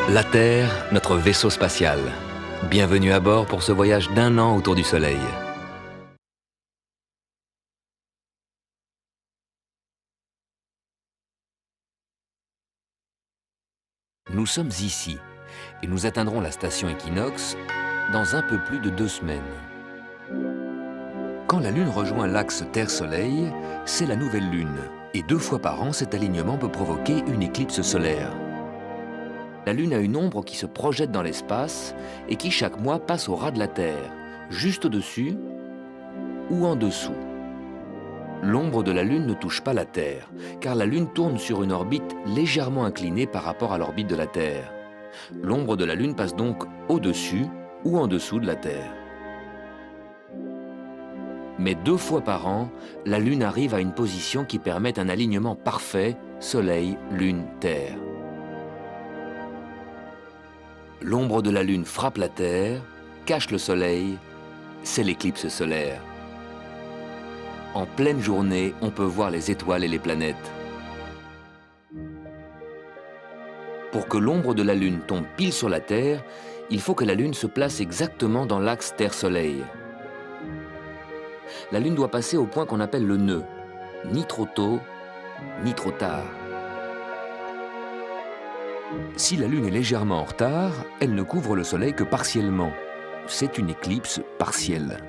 La Terre, notre vaisseau spatial. Bienvenue à bord pour ce voyage d'1 an autour du Soleil. Nous sommes ici et nous atteindrons la station Equinox dans un peu plus de 2 semaines. Quand la Lune rejoint l'axe Terre-Soleil, c'est la nouvelle Lune. Et 2 fois par an, cet alignement peut provoquer une éclipse solaire. La Lune a une ombre qui se projette dans l'espace et qui chaque mois passe au ras de la Terre, juste au-dessus ou en dessous. L'ombre de la Lune ne touche pas la Terre, car la Lune tourne sur une orbite légèrement inclinée par rapport à l'orbite de la Terre. L'ombre de la Lune passe donc au-dessus ou en dessous de la Terre. Mais 2 fois par an, la Lune arrive à une position qui permet un alignement parfait Soleil, Lune, Terre. L'ombre de la Lune frappe la Terre, cache le Soleil, c'est l'éclipse solaire. En pleine journée, on peut voir les étoiles et les planètes. Pour que l'ombre de la Lune tombe pile sur la Terre, il faut que la Lune se place exactement dans l'axe Terre-Soleil. La Lune doit passer au point qu'on appelle le nœud, ni trop tôt, ni trop tard. Si la Lune est légèrement en retard, elle ne couvre le Soleil que partiellement. C'est une éclipse partielle.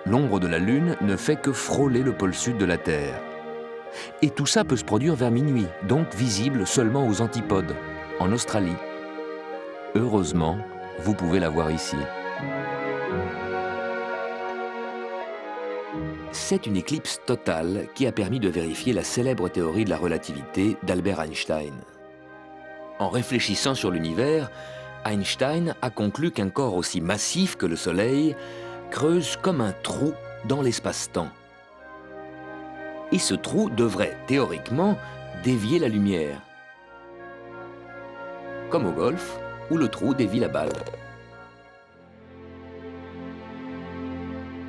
L'ombre de la Lune ne fait que frôler le pôle sud de la Terre. Et tout ça peut se produire vers minuit, donc visible seulement aux antipodes, en Australie. Heureusement, vous pouvez la voir ici. C'est une éclipse totale qui a permis de vérifier la célèbre théorie de la relativité d'Albert Einstein. En réfléchissant sur l'univers, Einstein a conclu qu'un corps aussi massif que le Soleil creuse comme un trou dans l'espace-temps. Et ce trou devrait, théoriquement, dévier la lumière. Comme au golf, où le trou dévie la balle.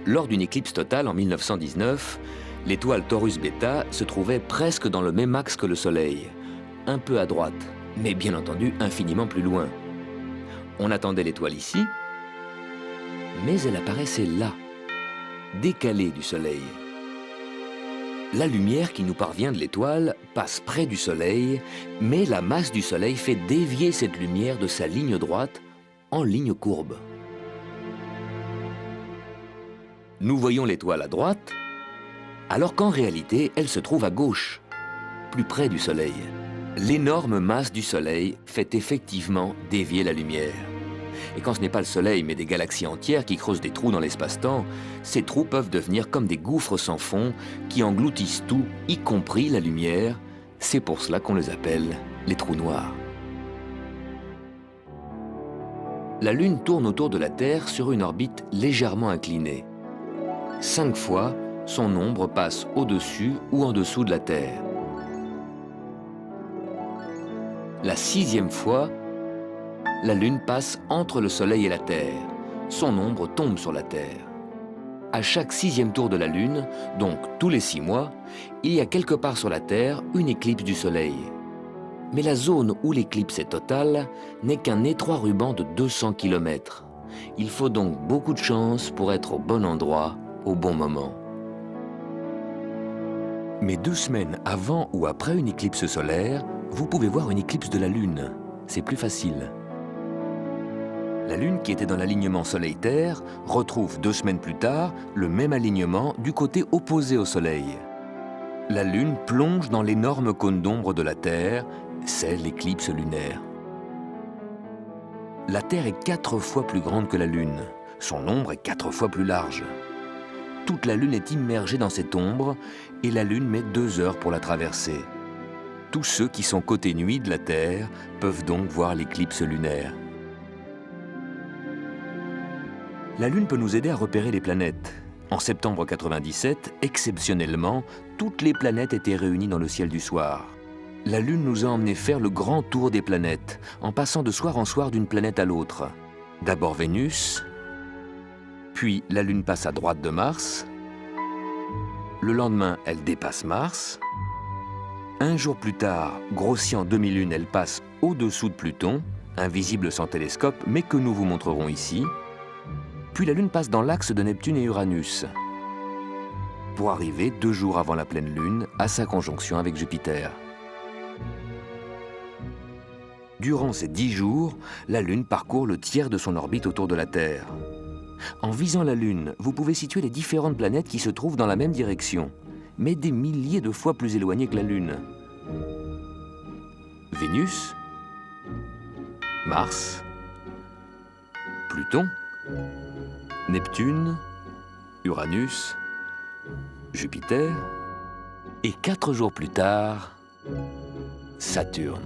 Lors d'une éclipse totale en 1919, l'étoile Taurus Beta se trouvait presque dans le même axe que le Soleil, un peu à droite, mais bien entendu infiniment plus loin. On attendait l'étoile ici, mais elle apparaissait là, décalée du Soleil. La lumière qui nous parvient de l'étoile passe près du Soleil, mais la masse du Soleil fait dévier cette lumière de sa ligne droite en ligne courbe. Nous voyons l'étoile à droite, alors qu'en réalité, elle se trouve à gauche, plus près du Soleil. L'énorme masse du Soleil fait effectivement dévier la lumière. Et quand ce n'est pas le Soleil, mais des galaxies entières qui creusent des trous dans l'espace-temps, ces trous peuvent devenir comme des gouffres sans fond qui engloutissent tout, y compris la lumière. C'est pour cela qu'on les appelle les trous noirs. La Lune tourne autour de la Terre sur une orbite légèrement inclinée. 5 fois, son ombre passe au-dessus ou en dessous de la Terre. La 6e fois, la Lune passe entre le Soleil et la Terre. Son ombre tombe sur la Terre. À chaque 6e tour de la Lune, donc tous les 6 mois, il y a quelque part sur la Terre une éclipse du Soleil. Mais la zone où l'éclipse est totale n'est qu'un étroit ruban de 200 km. Il faut donc beaucoup de chance pour être au bon endroit, au bon moment. Mais 2 semaines avant ou après une éclipse solaire, vous pouvez voir une éclipse de la Lune. C'est plus facile. La Lune, qui était dans l'alignement Soleil-Terre, retrouve 2 semaines plus tard le même alignement du côté opposé au Soleil. La Lune plonge dans l'énorme cône d'ombre de la Terre, c'est l'éclipse lunaire. La Terre est 4 fois plus grande que la Lune. Son ombre est 4 fois plus large. Toute la Lune est immergée dans cette ombre et la Lune met 2 heures pour la traverser. Tous ceux qui sont côté nuit de la Terre peuvent donc voir l'éclipse lunaire. La Lune peut nous aider à repérer les planètes. En septembre 97, exceptionnellement, toutes les planètes étaient réunies dans le ciel du soir. La Lune nous a emmenés faire le grand tour des planètes, en passant de soir en soir d'une planète à l'autre. D'abord Vénus, puis la Lune passe à droite de Mars. Le lendemain, elle dépasse Mars. Un jour plus tard, grossie en demi-lune, elle passe au-dessous de Pluton. invisible sans télescope, mais que nous vous montrerons ici. Puis la Lune passe dans l'axe de Neptune et Uranus, pour arriver 2 jours avant la pleine Lune à sa conjonction avec Jupiter. Durant ces 10 jours, la Lune parcourt le tiers de son orbite autour de la Terre. En visant la Lune, vous pouvez situer les différentes planètes qui se trouvent dans la même direction, mais des milliers de fois plus éloignées que la Lune. Vénus, Mars, Pluton, Neptune, Uranus, Jupiter, et 4 jours plus tard, Saturne.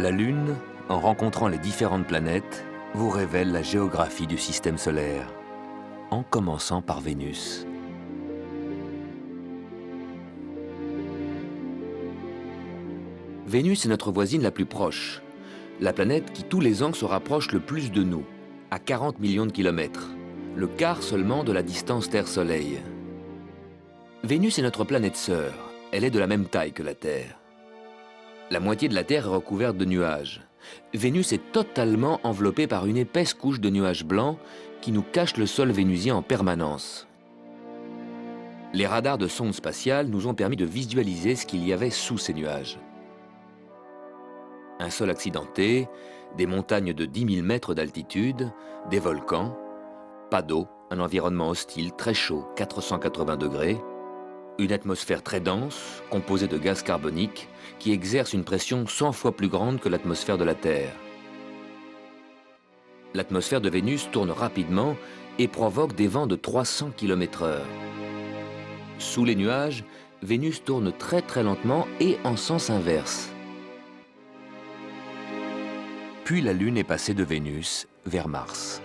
La Lune, en rencontrant les différentes planètes, vous révèle la géographie du système solaire, en commençant par Vénus. Vénus est notre voisine la plus proche, la planète qui tous les ans se rapproche le plus de nous, à 40 millions de kilomètres, le quart seulement de la distance Terre-Soleil. Vénus est notre planète sœur, elle est de la même taille que la Terre. La moitié de la Terre est recouverte de nuages. Vénus est totalement enveloppée par une épaisse couche de nuages blancs qui nous cache le sol vénusien en permanence. Les radars de sondes spatiales nous ont permis de visualiser ce qu'il y avait sous ces nuages. Un sol accidenté, des montagnes de 10 000 mètres d'altitude, des volcans, pas d'eau, un environnement hostile très chaud, 480 degrés, une atmosphère très dense, composée de gaz carbonique, qui exerce une pression 100 fois plus grande que l'atmosphère de la Terre. L'atmosphère de Vénus tourne rapidement et provoque des vents de 300 km/h. Sous les nuages, Vénus tourne très lentement et en sens inverse. Puis la Lune est passée de Vénus vers Mars.